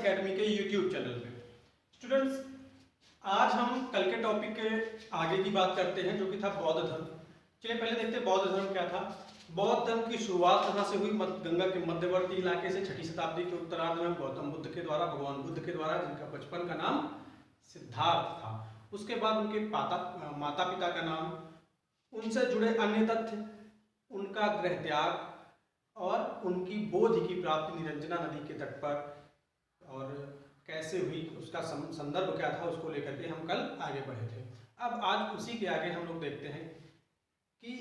Academy के YouTube channel पे। Students, आज हम कल के टॉपिक के आगे की बात करते हैं जो कि था बौद्ध धर्म। चलिए पहले देखते हैं बौद्ध धर्म क्या था। बौद्ध धर्म की शुरुआत कहाँ से हुई? गंगा के मध्यवर्ती इलाके से 6ठी शताब्दी के उत्तरार्ध में गौतम बुद्ध के द्वारा, भगवान बुद्ध के द्वारा, जिनका बचपन का नाम सिद्धार्थ था। उसके बाद उनके माता पिता का नाम, उनसे जुड़े अन्य तथ्य, उनका गृह त्याग और उनकी बोधि की प्राप्ति निरंजना नदी के तट पर और कैसे हुई, उसका संदर्भ क्या था, उसको लेकर के हम कल आगे बढ़े थे। अब आज उसी के आगे हम लोग देखते हैं कि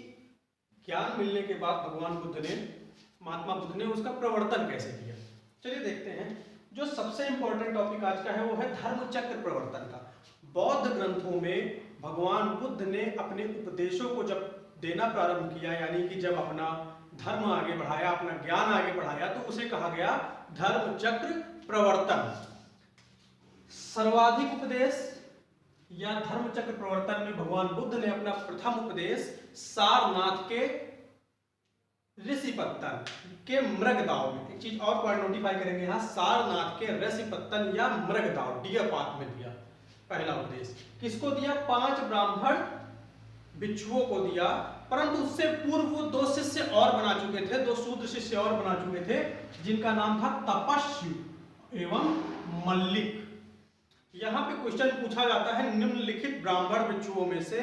ज्ञान मिलने के बाद भगवान बुद्ध ने, महात्मा बुद्ध ने उसका प्रवर्तन कैसे किया। चलिए देखते हैं। जो सबसे इंपॉर्टेंट टॉपिक आज का है वो है धर्म चक्र प्रवर्तन का। बौद्ध ग्रंथों में भगवान बुद्ध ने अपने उपदेशों को जब देना प्रारंभ किया, यानी कि जब अपना धर्म आगे बढ़ाया, अपना ज्ञान आगे बढ़ाया, तो उसे कहा गया धर्म चक्र प्रवर्तन। सर्वाधिक उपदेश या धर्म चक्र प्रवर्तन में भगवान बुद्ध ने अपना प्रथम उपदेश सारनाथ के ऋषिपत्तन के मृगदाव में, एक चीज और पॉइंट नोटिफाई करेंगे यहाँ, सारनाथ के ऋषिपत्तन या मृगदाव डियर पार्क में दिया पहला उपदेश। किसको दिया? 5 ब्राह्मण भिक्षुओं को दिया, परंतु उससे पूर्व वो 2 शिष्य और बना चुके थे, 2 शूद्र शिष्य और बना चुके थे, जिनका नाम था तपस्वी एवं मल्लिक। यहाँ पे क्वेश्चन पूछा जाता है, निम्नलिखित ब्राह्मण भिक्षुओं में से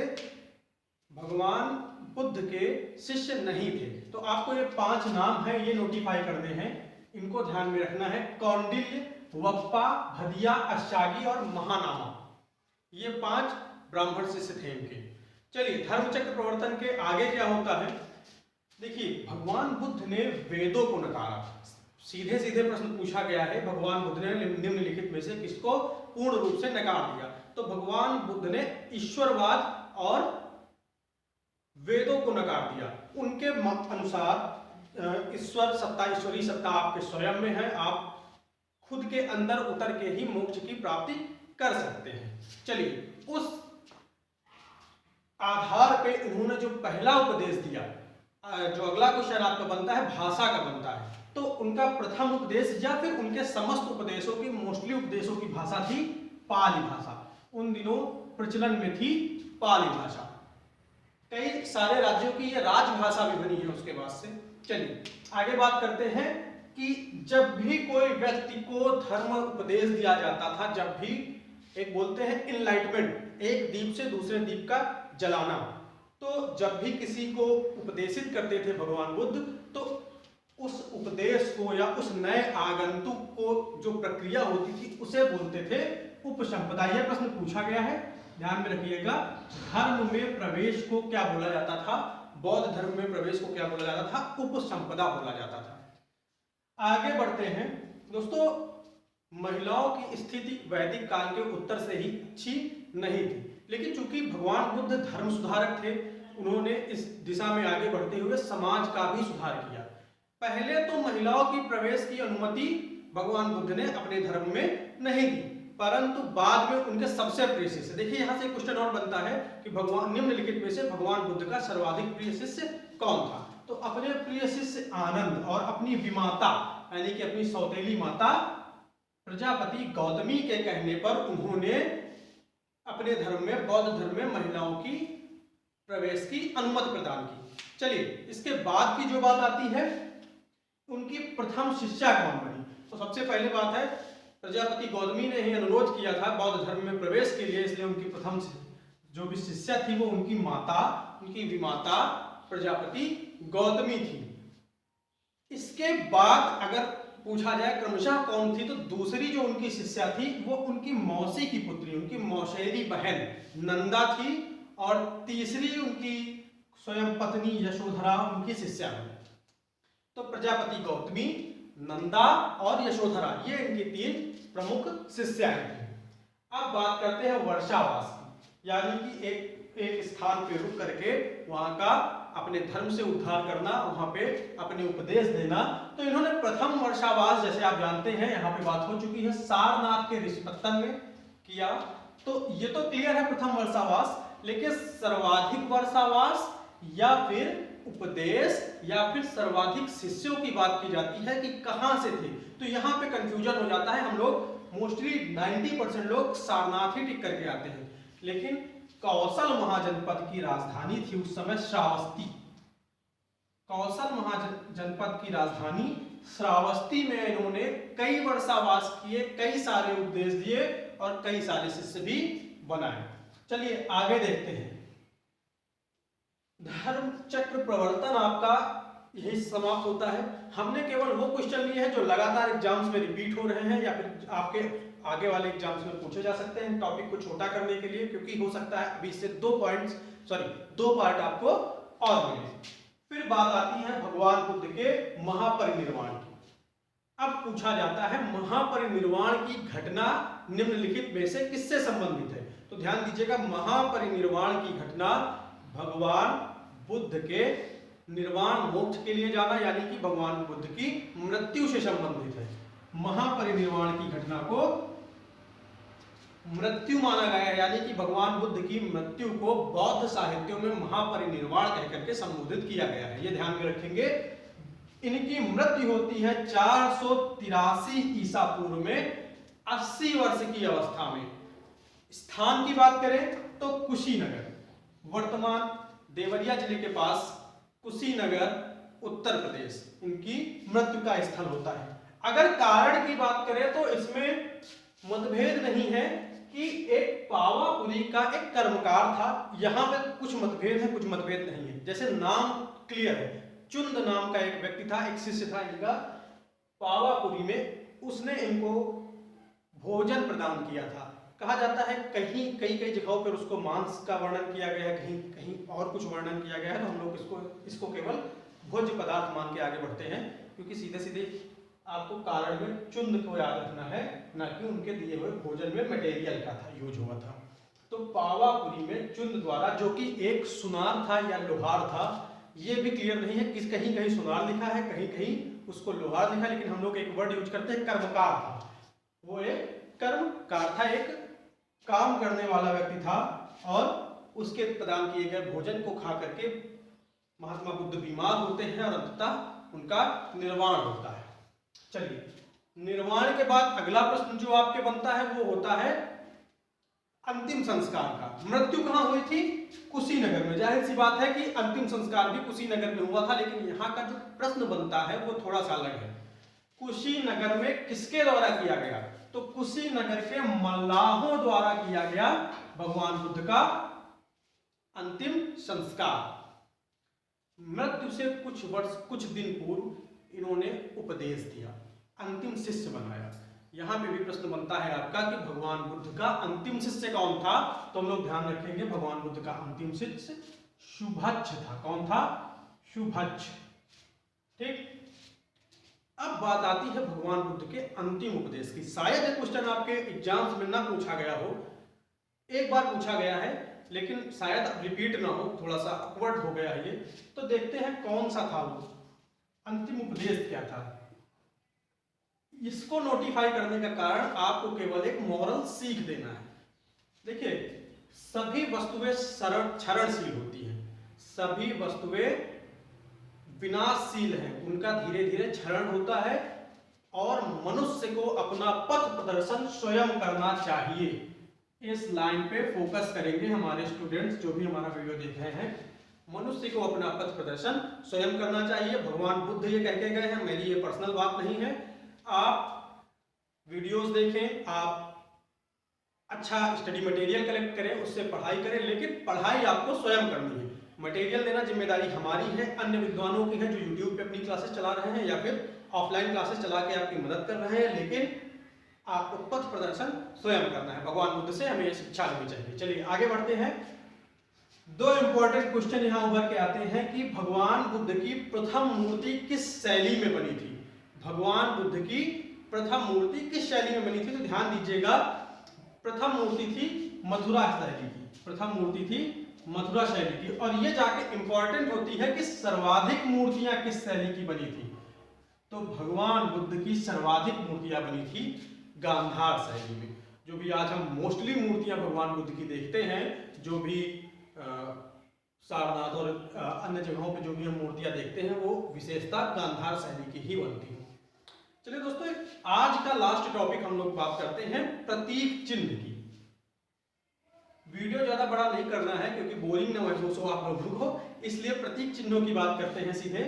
भगवान बुद्ध के शिष्य नहीं थे। तो आपको ये 5 नाम है, ये नोटिफाई करने हैं, इनको ध्यान में रखना है। कौंडिल्य, वप्पा, भदिया, अष्टागी और महानामा, ये 5 ब्राह्मण शिष्य थे इनके। चलिए धर्मचक्र प्रवर्तन के आगे क्या होता है। देखिए भगवान बुद्ध ने वेदों को नकारा। सीधे सीधे प्रश्न पूछा गया है, भगवान बुद्ध ने निम्नलिखित में से किसको पूर्ण रूप से नकार दिया? तो भगवान बुद्ध ने ईश्वरवाद और वेदों को नकार दिया। उनके अनुसार ईश्वर सत्ता, ईश्वरीय सत्ता आपके स्वयं में है, आप खुद के अंदर उतर के ही मोक्ष की प्राप्ति कर सकते हैं। चलिए उस आधार पे उन्होंने जो पहला उपदेश दिया, जो अगला क्वेश्चन आपका बनता है भाषा का बनता है, तो उनका प्रथम उपदेश या फिर उनके समस्त उपदेशों की, मोस्टली उपदेशों की भाषा थी पाली भाषा। उन दिनों प्रचलन में थी पाली भाषा। कई सारे राज्यों की ये राजभाषा भी बनी है उसके बाद से। चलिए आगे बात करते हैं कि जब भी कोई व्यक्ति को धर्म उपदेश दिया जाता था, जब भी एक बोलते हैं इनलाइटमेंट, एक द्वीप से दूसरे द्वीप का जलाना, तो जब भी किसी को उपदेशित करते थे भगवान बुद्ध, तो उस उपदेश को या उस नए आगंतुक को जो प्रक्रिया होती थी उसे बोलते थे उपसंपदा। यह प्रश्न पूछा गया है, ध्यान में रखिएगा। धर्म में प्रवेश को क्या बोला जाता था? बौद्ध धर्म में प्रवेश को क्या बोला जाता था? उपसंपदा बोला जाता था। आगे बढ़ते हैं दोस्तों। महिलाओं की स्थिति वैदिक काल के उत्तर से ही अच्छी नहीं थी, लेकिन चूंकि भगवान बुद्ध धर्म सुधारक थे, उन्होंने इस दिशा में आगे बढ़ते हुए समाज का भी सुधार किया। पहले तो महिलाओं की प्रवेश की अनुमति भगवान बुद्ध ने अपने धर्म में नहीं दी, परंतु बाद में उनके सबसे प्रिय शिष्य, देखिए यहाँ से क्वेश्चन और बनता है कि भगवान निम्नलिखित में से भगवान बुद्ध का सर्वाधिक प्रिय शिष्य कौन था? तो अपने प्रिय शिष्य आनंद और अपनी विमाता यानी कि अपनी सौतेली माता प्रजापति गौतमी के कहने पर उन्होंने अपने धर्म में, बौद्ध धर्म में महिलाओं की प्रवेश की अनुमति प्रदान की। चलिए इसके बाद की जो बात आती है, उनकी प्रथम शिष्या कौन बनी? तो सबसे पहले बात है, प्रजापति गौतमी ने ही अनुरोध किया था बौद्ध धर्म में प्रवेश के लिए, इसलिए उनकी प्रथम जो भी शिष्या थी वो उनकी माता, उनकी विमाता प्रजापति गौतमी थी। इसके बाद अगर पूछा जाए क्रमशः कौन थी, तो दूसरी जो उनकी शिष्या थी वो उनकी मौसी की पुत्री, उनकी मौसेरी बहन नंदा थी, और तीसरी उनकी स्वयं पत्नी यशोधरा उनकी शिष्या बनी। तो प्रजापति गौतमी, नंदा और यशोधरा, ये इनकी 3 प्रमुख शिष्याएं थी। अब बात करते हैं वर्षावास की, यानी कि एक स्थान पे रुक करके वहां का अपने धर्म से उद्धार करना, वहां पे अपने उपदेश देना। तो इन्होंने प्रथम वर्षावास, जैसे आप जानते हैं यहाँ पे बात हो चुकी है, सारनाथ के ऋषिपत्तन में किया। तो ये तो क्लियर है प्रथम वर्षावास, लेकिन सर्वाधिक वर्षावास या फिर उपदेश या फिर सर्वाधिक शिष्यों की बात की जाती है कि कहां से थे, तो यहाँ पे कंफ्यूजन हो जाता है। हम लोग मोस्टली 90% लोग सारनाथ ही टिक करके आते हैं, लेकिन कौशल महाजनपद की राजधानी थी उस समय श्रावस्ती। कौशल महाजनपद की राजधानी श्रावस्ती में इन्होंने कई वर्षावास किए, कई सारे उपदेश दिए और कई सारे शिष्य भी बनाए। चलिए आगे देखते हैं। धर्म चक्र प्रवर्तन आपका यही समाप्त होता है। हमने केवल वो क्वेश्चन लिए हैं जो लगातार एग्जाम्स में रिपीट हो रहे हैं या फिर आपके आगे वाले एग्जाम्स में पूछे जा सकते हैं, टॉपिक को छोटा करने के लिए, क्योंकि हो सकता है अभी से दो पार्ट आपको और मिले। फिर बात आती है भगवान बुद्ध के महापरिनिर्वाण की। अब पूछा जाता है महापरिनिर्वाण की घटना निम्नलिखित में से किससे संबंधित है? तो ध्यान दीजिएगा, महापरिनिर्वाण की घटना भगवान बुद्ध के निर्वाण मोक्ष के लिए जाना यानी कि भगवान बुद्ध की मृत्यु से संबंधित है। महापरिनिर्वाण की घटना को मृत्यु माना गया है, यानी कि भगवान बुद्ध की मृत्यु को बौद्ध साहित्यों में महापरिनिर्वाण कहकर के संबोधित किया गया है। ये ध्यान में रखेंगे। इनकी मृत्यु होती है 483 ईसा पूर्व में 80 वर्ष की अवस्था में। स्थान की बात करें तो कुशीनगर, वर्तमान देवरिया जिले के पास कुशीनगर, उत्तर प्रदेश, इनकी मृत्यु का स्थल होता है। अगर कारण की बात करें तो इसमें मतभेद नहीं है कि एक पावापुरी का एक कर्मकार था। यहां पे कुछ मतभेद है, कुछ मतभेद नहीं है। जैसे नाम क्लियर है, चुंद नाम का एक व्यक्ति था, एक शिष्य था इनका पावापुरी में, उसने इनको भोजन प्रदान किया था। कहा जाता है कई जगहों पर उसको मांस का वर्णन किया गया है, कहीं और कुछ वर्णन किया गया है। तो हम लोग इसको केवल भोज्य पदार्थ मान के आगे बढ़ते हैं, क्योंकि सीधे सीधे आपको कारण में चुंद को याद रखना है, ना कि उनके दिए हुए भोजन में मटेरियल का था यूज हुआ था। तो पावापुरी में चुंद द्वारा, जो कि एक सुनार था या लोहार था, ये भी क्लियर नहीं है, किस कहीं कहीं सुनार लिखा है, कहीं कहीं उसको लोहार लिखा, लेकिन हम लोग एक वर्ड यूज करते हैं कर्मकार था। वो एक कर्मकार था, एक काम करने वाला व्यक्ति था, और उसके प्रदान किए गए भोजन को खा करके महात्मा बुद्ध बीमार होते हैं और अंततः उनका निर्वाण होता है। चलिए, निर्वाण के बाद अगला प्रश्न जो आपके बनता है वो होता है अंतिम संस्कार का। मृत्यु कहां हुई थी? कुशीनगर में। जाहिर सी बात है कि अंतिम संस्कार भी कुशीनगर में हुआ था, लेकिन यहाँ का जो प्रश्न बनता है वो थोड़ा सा अलग है। कुशीनगर में किसके द्वारा किया गया? तो कुशीनगर के मल्लाहों द्वारा किया गया भगवान बुद्ध का अंतिम संस्कार। मृत्यु से कुछ दिन पूर्व इन्होंने उपदेश दिया, अंतिम शिष्य बनाया। यहां पे भी प्रश्न बनता है आपका कि भगवान बुद्ध का अंतिम शिष्य कौन था? तो हम लोग ध्यान रखेंगे, भगवान बुद्ध का अंतिम शिष्य शुभच्छ था। कौन था? शुभच्छ। ठीक। अब बात आती है भगवान बुद्ध के अंतिम उपदेश की। शायद ये क्वेश्चन आपके एग्जाम्स में ना पूछा गया हो, एक बार पूछा गया है, लेकिन शायद रिपीट ना हो, थोड़ा सा अपवर्ड हो गया है ये। तो देखते हैं कौन सा था वो अंतिम उपदेश, क्या था। इसको नोटिफाई करने का कारण आपको केवल एक मॉरल सीख देना है। देखिए, सभी वस्तुएं क्षरणशील होती हैं, सभी वस्तुएं विनाशशील है, उनका धीरे धीरे क्षरण होता है, और मनुष्य को अपना पथ प्रदर्शन स्वयं करना चाहिए। इस लाइन पे फोकस करेंगे हमारे स्टूडेंट्स जो भी हमारा वीडियो देख रहे हैं। मनुष्य को अपना पथ प्रदर्शन स्वयं करना चाहिए। भगवान बुद्ध ये कह के गए हैं, मेरी ये पर्सनल बात नहीं है। आप वीडियोस देखें, आप अच्छा स्टडी मटेरियल कलेक्ट करें, उससे पढ़ाई करें, लेकिन पढ़ाई आपको स्वयं करनी है। मटेरियल देना जिम्मेदारी हमारी है, अन्य विद्वानों की है जो यूट्यूब पे अपनी क्लासेस चला रहे हैं या फिर ऑफलाइन क्लासेस चला के आपकी मदद कर रहे हैं, लेकिन आपको पथ प्रदर्शन स्वयं करना है। भगवान बुद्ध से हमें ये शिक्षा लेनी चाहिए। चलिए आगे बढ़ते हैं। दो इंपॉर्टेंट क्वेश्चन यहाँ उभर के आते हैं कि भगवान बुद्ध की प्रथम मूर्ति किस शैली में बनी थी? भगवान बुद्ध की प्रथम मूर्ति किस शैली में बनी थी? तो ध्यान दीजिएगा, प्रथम मूर्ति थी मथुरा शैली की, प्रथम मूर्ति थी मथुरा शैली की। और ये जाके इंपॉर्टेंट होती है कि सर्वाधिक मूर्तियां किस शैली की बनी थी? तो भगवान बुद्ध की सर्वाधिक मूर्तियां बनी थी गांधार शैली में। जो भी आज हम मोस्टली मूर्तियां भगवान बुद्ध की देखते हैं, जो भी सारनाथ और अन्य जगहों पे जो भी हम मूर्तियां देखते हैं वो विशेषता गांधार शैली की ही बनती हैं। चलिए दोस्तों, आज का लास्ट टॉपिक हम लोग बात करते हैं प्रतीक चिन्ह की। वीडियो ज्यादा बड़ा नहीं करना है क्योंकि बोरिंग ना महसूस हो आप लोगों को, इसलिए प्रतीक चिन्हों की बात करते हैं सीधे।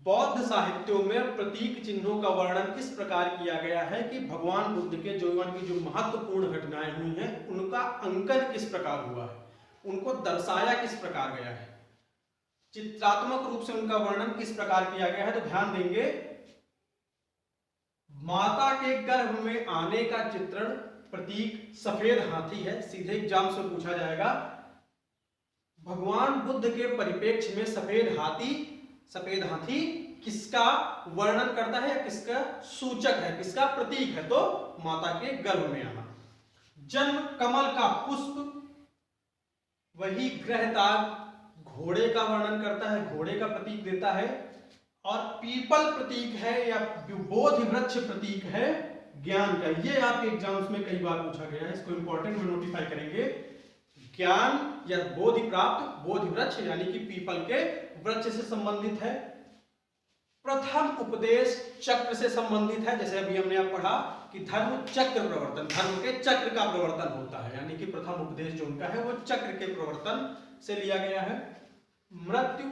बौद्ध साहित्यों में प्रतीक चिन्हों का वर्णन किस प्रकार किया गया है कि भगवान बुद्ध के जीवन की जो महत्वपूर्ण घटनाएं हुई हैं उनका अंकन किस प्रकार हुआ है, उनको दर्शाया किस प्रकार गया है, चित्रात्मक रूप से उनका वर्णन किस प्रकार किया गया है। तो ध्यान देंगे, माता के गर्भ में आने का चित्रण प्रतीक सफेद हाथी है, सीधे एग्जाम से पूछा जाएगा। भगवान बुद्ध के परिप्रेक्ष्य में सफेद हाथी किसका वर्णन करता है, किसका सूचक है, किसका प्रतीक है, तो माता के गर्भ में आना। जन्म कमल का पुष्प, वही ग्रहताग घोड़े का वर्णन करता है, घोड़े का प्रतीक देता है। और पीपल प्रतीक है या बोधि वृक्ष प्रतीक है ज्ञान का। ये आपके एग्जाम्स में कई बार पूछा गया है, इसको इंपॉर्टेंट में नोटिफाई करेंगे। ज्ञान या बोधि प्राप्त, बोधि वृक्ष यानी कि पीपल के वृक्ष से संबंधित है। प्रथम उपदेश चक्र से संबंधित है, जैसे अभी हमने आप पढ़ा कि धर्म चक्र प्रवर्तन, धर्म के चक्र का प्रवर्तन होता है, यानी कि प्रथम उपदेश जो उनका है वो चक्र के प्रवर्तन से लिया गया है। मृत्यु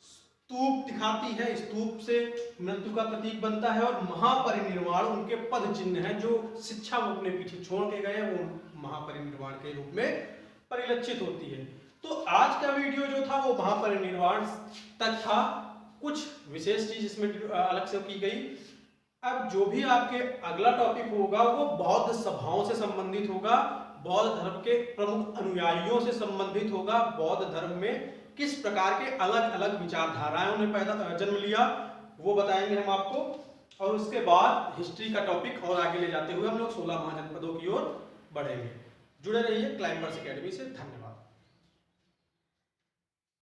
स्तूप दिखाती है, स्तूप से मृत्यु का प्रतीक बनता है। और महापरिनिर्वाण उनके पद चिन्ह है, जो शिक्षा वो अपने पीछे छोड़ के गए वो महापरिनिर्वाण के रूप में परिलक्षित होती है। तो आज का वीडियो जो था वो महापरिनिर्वाण तक था, कुछ विशेष चीज इसमें अलग से की गई। अब जो भी आपके अगला टॉपिक होगा वो बौद्ध सभाओं से संबंधित होगा, बौद्ध धर्म के प्रमुख अनुयायियों से संबंधित होगा, बौद्ध धर्म में किस प्रकार के अलग अलग विचारधाराएं उन्हें जन्म लिया वो बताएंगे हम आपको। और उसके बाद हिस्ट्री का टॉपिक और आगे ले जाते हुए हम लोग 16 महाजनपदों की ओर बढ़ेंगे। जुड़े रहिए क्लाइंबर्स एकेडमी से। धन्यवाद।